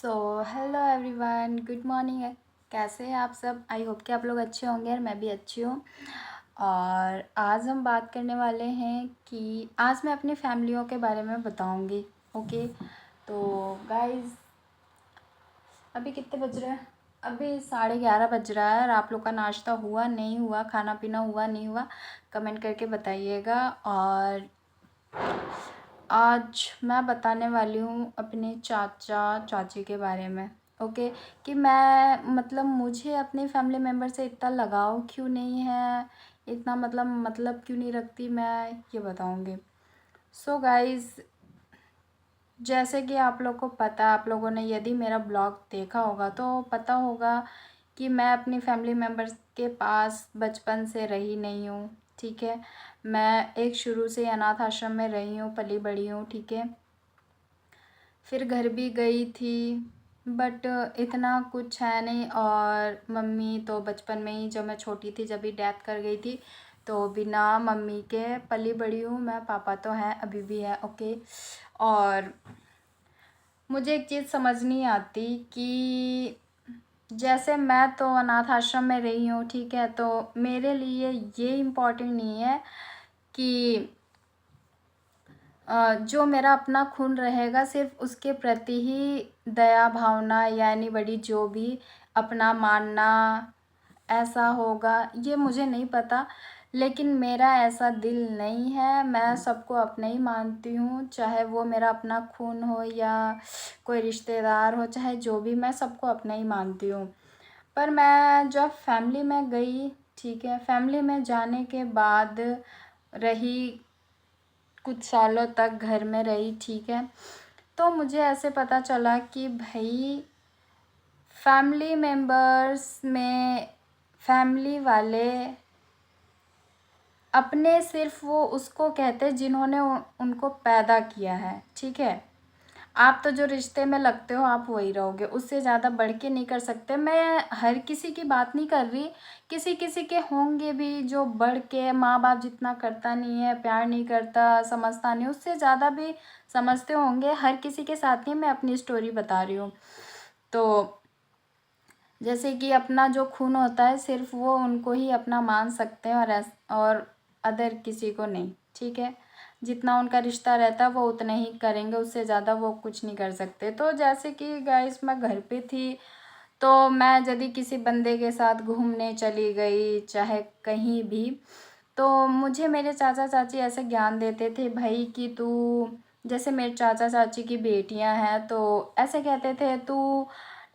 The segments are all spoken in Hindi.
So hello everyone, good morning. कैसे हैं आप सब? आई होप कि आप लोग अच्छे होंगे और मैं भी अच्छी हूँ। और आज हम बात करने वाले हैं कि आज मैं अपनी फैमिलियों के बारे में बताऊँगी। ओके, तो गाइस अभी कितने बज रहे हैं? अभी 11:30 बज रहा है और आप लोग का नाश्ता हुआ नहीं हुआ, खाना पीना हुआ नहीं हुआ, कमेंट करके बताइएगा। और आज मैं बताने वाली हूँ अपने चाचा चाची के बारे में। ओके, कि मैं मुझे अपने फैमिली मेम्बर से इतना लगाव क्यों नहीं है, इतना मतलब क्यों नहीं रखती, मैं ये बताऊँगी। सो गाइज़, जैसे कि आप लोग को पता है, आप लोगों ने यदि मेरा ब्लॉग देखा होगा तो पता होगा कि मैं अपनी फैमिली मेम्बर्स के पास बचपन से रही नहीं हूँ। ठीक है, मैं एक शुरू से अनाथ आश्रम में रही हूँ, पली बड़ी हूँ। ठीक है, फिर घर भी गई थी, बट इतना कुछ है नहीं। और मम्मी तो बचपन में ही, जब मैं छोटी थी जब ही डेथ कर गई थी, तो बिना मम्मी के पली बड़ी हूँ मैं। पापा तो हैं, अभी भी है। ओके, और मुझे एक चीज़ समझ नहीं आती कि जैसे मैं तो अनाथ आश्रम में रही हूँ, ठीक है, तो मेरे लिए ये इम्पोर्टेंट नहीं है कि जो मेरा अपना खून रहेगा सिर्फ उसके प्रति ही दया भावना, यानी बड़ी जो भी अपना मानना ऐसा होगा, ये मुझे नहीं पता। लेकिन मेरा ऐसा दिल नहीं है, मैं सबको अपना ही मानती हूँ, चाहे वो मेरा अपना खून हो या कोई रिश्तेदार हो, चाहे जो भी, मैं सबको अपना ही मानती हूँ। पर मैं जब फैमिली में गई, ठीक है, फैमिली में जाने के बाद रही, कुछ सालों तक घर में रही, ठीक है, तो मुझे ऐसे पता चला कि भाई फैमिली मेम्बर्स में फैमिली वाले अपने सिर्फ वो उसको कहते हैं जिन्होंने उनको पैदा किया है। ठीक है, आप तो जो रिश्ते में लगते हो आप वही रहोगे, उससे ज़्यादा बढ़ के नहीं कर सकते। मैं हर किसी की बात नहीं कर रही, किसी किसी के होंगे भी जो बढ़ के, माँ बाप जितना करता नहीं है, प्यार नहीं करता, समझता नहीं, उससे ज़्यादा भी समझते होंगे। हर किसी के साथ नहीं, मैं अपनी स्टोरी बता रही हूँ। तो जैसे कि अपना जो खून होता है सिर्फ वो उनको ही अपना मान सकते हैं, और अदर किसी को नहीं। ठीक है, जितना उनका रिश्ता रहता है वो उतना ही करेंगे, उससे ज़्यादा वो कुछ नहीं कर सकते। तो जैसे कि गाइस मैं घर पे थी, तो मैं यदि किसी बंदे के साथ घूमने चली गई, चाहे कहीं भी, तो मुझे मेरे चाचा चाची ऐसे ज्ञान देते थे भाई कि तू, जैसे मेरे चाचा चाची की बेटियां हैं तो ऐसे कहते थे, तू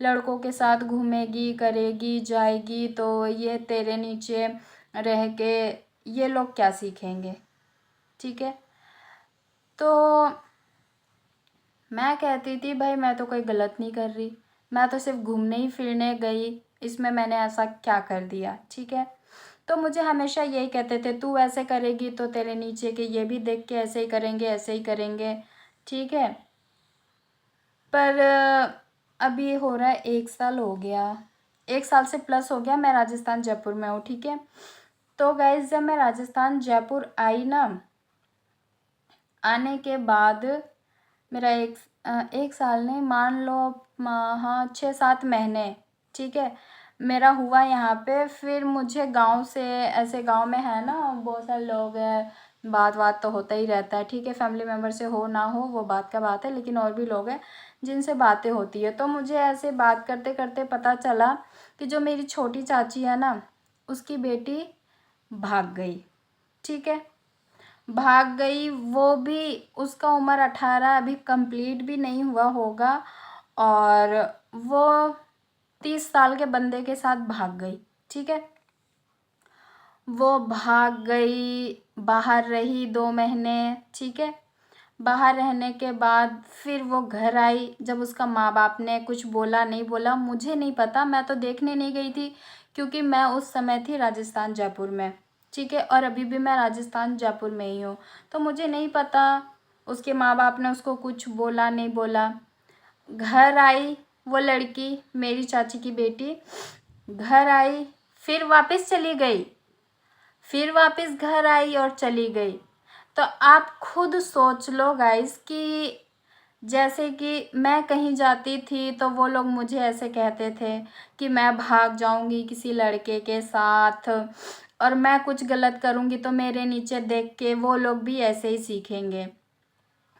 लड़कों के साथ घूमेगी, करेगी, जाएगी, तो ये तेरे नीचे रह के ये लोग क्या सीखेंगे। ठीक है, तो मैं कहती थी भाई मैं तो कोई गलत नहीं कर रही, मैं तो सिर्फ घूमने ही फिरने गई, इसमें मैंने ऐसा क्या कर दिया। ठीक है, तो मुझे हमेशा यही कहते थे, तू ऐसे करेगी तो तेरे नीचे के ये भी देख के ऐसे ही करेंगे, ऐसे ही करेंगे। ठीक है, पर अभी हो रहा है 1 साल हो गया, 1 साल से प्लस हो गया, मैं राजस्थान जयपुर में हूँ। ठीक है, तो गाइज जब मैं राजस्थान जयपुर आई ना, आने के बाद मेरा 1 साल नहीं, मान लो हाँ 6-7 महीने, ठीक है, मेरा हुआ यहाँ पे। फिर मुझे गांव से, ऐसे गांव में है ना बहुत सारे लोग हैं, बात बात तो होता ही रहता है। ठीक है, फैमिली मेम्बर से हो ना हो वो बात का बात है, लेकिन और भी लोग हैं जिनसे बातें होती है। तो मुझे ऐसे बात करते करते पता चला कि जो मेरी छोटी चाची है ना, उसकी बेटी भाग गई। ठीक है, भाग गई, वो भी, उसका उम्र 18 अभी कंप्लीट भी नहीं हुआ होगा, और वो 30 साल के बंदे के साथ भाग गई। ठीक है, वो भाग गई, बाहर रही 2 महीने। ठीक है, बाहर रहने के बाद फिर वो घर आई, जब उसका माँ बाप ने कुछ बोला नहीं बोला मुझे नहीं पता, मैं तो देखने नहीं गई थी, क्योंकि मैं उस समय थी राजस्थान जयपुर में। ठीक है, और अभी भी मैं राजस्थान जयपुर में ही हूँ, तो मुझे नहीं पता उसके माँ बाप ने उसको कुछ बोला नहीं बोला। घर आई वो लड़की, मेरी चाची की बेटी, घर आई, फिर वापस चली गई, फिर वापस घर आई और चली गई। तो आप खुद सोच लो गाइस कि जैसे कि मैं कहीं जाती थी तो वो लोग मुझे ऐसे कहते थे कि मैं भाग जाऊंगी किसी लड़के के साथ, और मैं कुछ गलत करूंगी तो मेरे नीचे देख के वो लोग भी ऐसे ही सीखेंगे।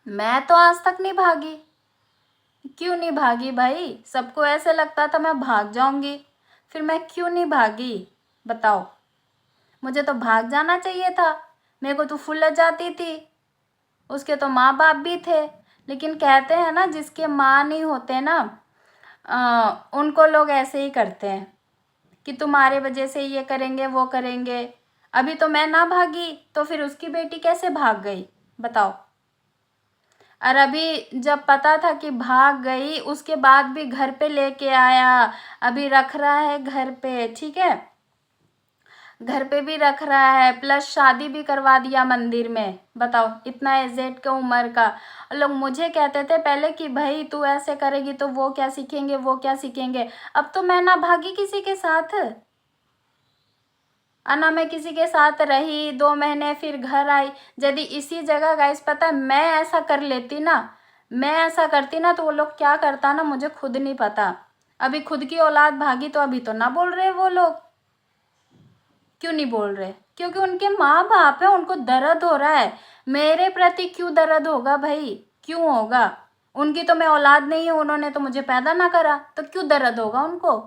मैं तो आज तक नहीं भागी। क्यों नहीं भागी भाई? सबको ऐसे लगता था मैं भाग जाऊंगी, फिर मैं क्यों नहीं भागी बताओ? मुझे तो भाग जाना चाहिए था, मेरे को तो फुल जाती थी। उसके तो माँ बाप भी थे, लेकिन कहते हैं ना जिसके माँ नहीं होते ना, उनको लोग ऐसे ही करते हैं कि तुम्हारे वजह से ये करेंगे वो करेंगे। अभी तो मैं ना भागी तो फिर उसकी बेटी कैसे भाग गई बताओ? और अभी जब पता था कि भाग गई, उसके बाद भी घर पे लेके आया, अभी रख रहा है घर पे, ठीक है, घर पे भी रख रहा है, प्लस शादी भी करवा दिया मंदिर में। बताओ, इतना एजेड का उम्र का। लोग मुझे कहते थे पहले कि भाई तू ऐसे करेगी तो वो क्या सीखेंगे, वो क्या सीखेंगे। अब तो मैं ना भागी किसी के साथ, और ना मैं किसी के साथ रही 2 महीने, फिर घर आई। यदि इसी जगह गाइस पता है मैं ऐसा कर लेती ना, मैं ऐसा करती ना, तो वो लोग क्या करता ना मुझे खुद नहीं पता। अभी खुद की औलाद भागी तो अभी तो ना बोल रहे वो लोग। क्यों नहीं बोल रहे? क्योंकि उनके माँ बाप है, उनको दर्द हो रहा है। मेरे प्रति क्यों दर्द होगा भाई? क्यों होगा? उनकी तो मैं औलाद नहीं है, उन्होंने तो मुझे पैदा ना करा, तो क्यों दर्द होगा उनको?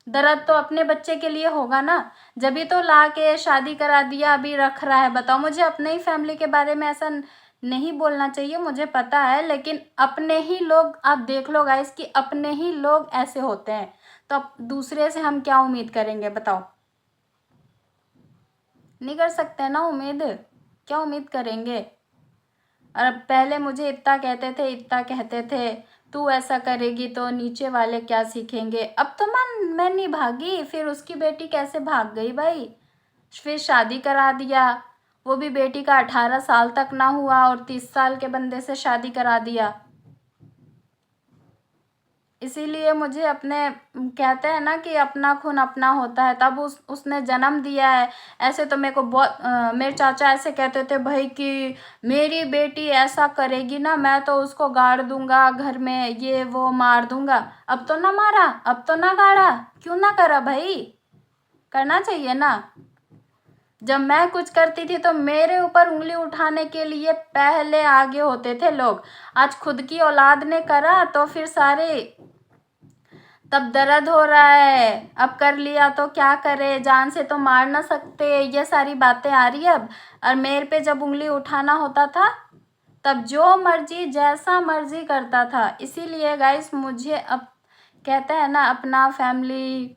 दर्द तो अपने बच्चे के लिए होगा ना। जब भी तो ला के शादी करा दिया, अभी रख रहा है। बताओ, मुझे अपने ही फैमिली के बारे में ऐसा नहीं बोलना चाहिए, मुझे पता है, लेकिन अपने ही लोग, आप देख लो गाइस कि अपने ही लोग ऐसे होते हैं, तो अब दूसरे से हम क्या उम्मीद करेंगे बताओ? नहीं कर सकते ना उम्मीद, क्या उम्मीद करेंगे? और अब पहले मुझे इतना कहते थे, इतना कहते थे तू ऐसा करेगी तो नीचे वाले क्या सीखेंगे। अब तो मैं नहीं भागी, फिर उसकी बेटी कैसे भाग गई भाई? फिर शादी करा दिया, वो भी बेटी का 18 साल तक ना हुआ और 30 साल के बंदे से शादी करा दिया। इसीलिए मुझे अपने, कहते हैं ना कि अपना खून अपना होता है, तब उसने जन्म दिया है। ऐसे तो मेरे को बहुत मेरे चाचा ऐसे कहते थे भाई कि मेरी बेटी ऐसा करेगी ना, मैं तो उसको गाड़ दूंगा घर में, ये वो मार दूंगा। अब तो ना मारा, अब तो ना गाड़ा, क्यों ना करा भाई? करना चाहिए ना। जब मैं कुछ करती थी तो मेरे ऊपर उंगली उठाने के लिए पहले आगे होते थे लोग। आज खुद की औलाद ने करा तो फिर सारे, तब दर्द हो रहा है। अब कर लिया तो क्या करे, जान से तो मार ना सकते, ये सारी बातें आ रही है अब। और मेरे पे जब उंगली उठाना होता था तब जो मर्जी जैसा मर्जी करता था। इसीलिए गाइस मुझे अब, कहते हैं ना, अपना फैमिली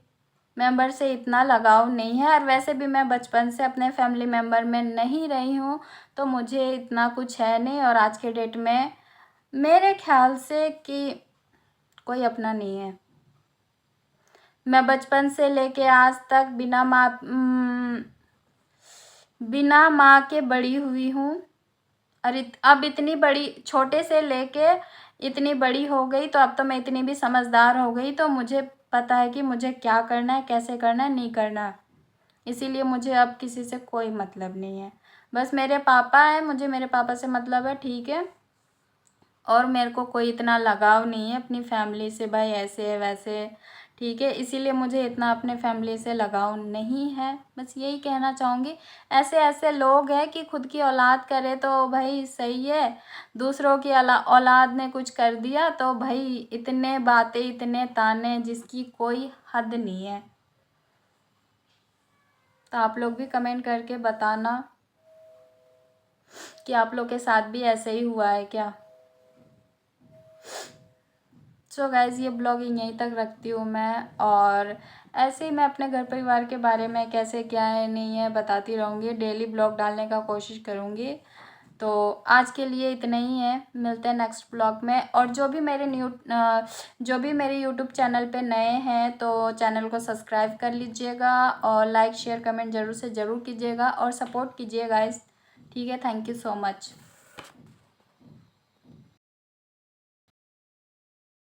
मेंबर से इतना लगाव नहीं है। और वैसे भी मैं बचपन से अपने फैमिली मेंबर में नहीं रही हूँ, तो मुझे इतना कुछ है नहीं। और आज के डेट में मेरे ख्याल से कि कोई अपना नहीं है। मैं बचपन से लेके आज तक बिना माँ के बड़ी हुई हूँ। और अब इतनी बड़ी, छोटे से लेके इतनी बड़ी हो गई, तो अब तो मैं इतनी भी समझदार हो गई, तो मुझे पता है कि मुझे क्या करना है, कैसे करना है, नहीं करना। इसीलिए मुझे अब किसी से कोई मतलब नहीं है। बस मेरे पापा हैं, मुझे मेरे पापा से मतलब है, ठीक है। और मेरे को कोई इतना लगाव नहीं है अपनी फैमिली से, भाई ऐसे है वैसे, ठीक है। इसीलिए मुझे इतना अपने फैमिली से लगाव नहीं है। बस यही कहना चाहूँगी। ऐसे ऐसे लोग हैं कि खुद की औलाद करे तो भाई सही है, दूसरों की औलाद ने कुछ कर दिया तो भाई इतने बातें, इतने ताने, जिसकी कोई हद नहीं है। तो आप लोग भी कमेंट करके बताना कि आप लोग के साथ भी ऐसे ही हुआ है क्या। सो गाइज़, ये ब्लॉगिंग यहीं तक रखती हूँ मैं, और ऐसे ही मैं अपने घर परिवार के बारे में कैसे क्या है नहीं है बताती रहूँगी, डेली ब्लॉग डालने का कोशिश करूँगी। तो आज के लिए इतना ही है, मिलते हैं नेक्स्ट ब्लॉग में। और जो भी मेरे यूट्यूब चैनल पे नए हैं तो चैनल को सब्सक्राइब कर लीजिएगा, और लाइक शेयर कमेंट ज़रूर से ज़रूर कीजिएगा, और सपोर्ट कीजिए गाइज़, ठीक है। Thank you so much.